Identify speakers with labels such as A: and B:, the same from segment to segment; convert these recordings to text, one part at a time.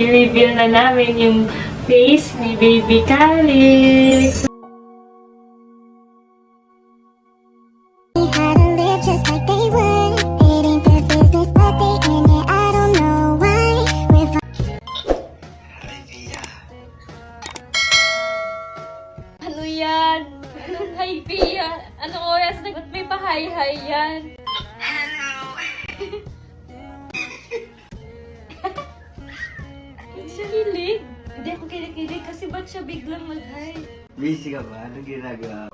A: I-reveal na namin yung face ni Baby Calix.
B: How to live just like they would. It ain't their business, but they in it. I don't know why.
C: Ano yan? Anong hi, Pia? Anong oras na ba't may pa-hi-hi yan? Ba't siya hilig? Hindi ako kinikilig kasi ba't siya biglang mag-hi?
D: Busy ka ba? Anong ginagawa?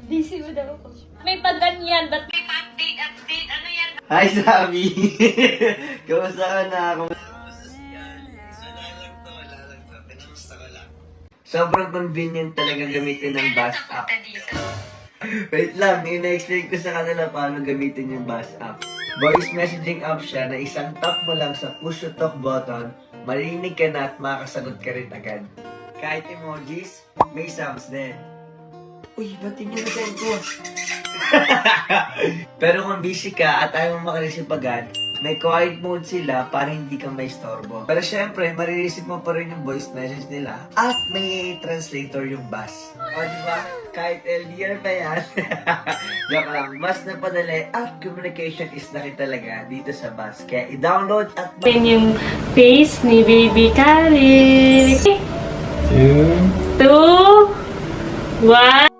C: Busy mo daw ako. May pa-ganyan, ba't may pa-update? Ano yan?
D: Hi, Sabi! Kamusta ka na? Sobrang convenient talaga gamitin ng bus app. Wait lang, ina-explain ko sa kanila paano gamitin yung bus app. Voice messaging app siya na isang tap mo lang sa push to talk button, marinig ka na at makakasagot ka rin agad. Kahit emojis, may sounds din. Uy, ba't hindi na send ko? Pero kung busy ka at ayaw mo makareceive agad, may quiet mode sila para hindi ka may istorbo. Pero syempre, marireceive mo pa rin yung voice message nila at may translator yung bus. O diba? Kahit LDR pa yan. Joke lang, mas napadali at communication is na rin talaga dito sa bus. Kaya i-download at
A: Yung face ni Baby Calix. 2, 1.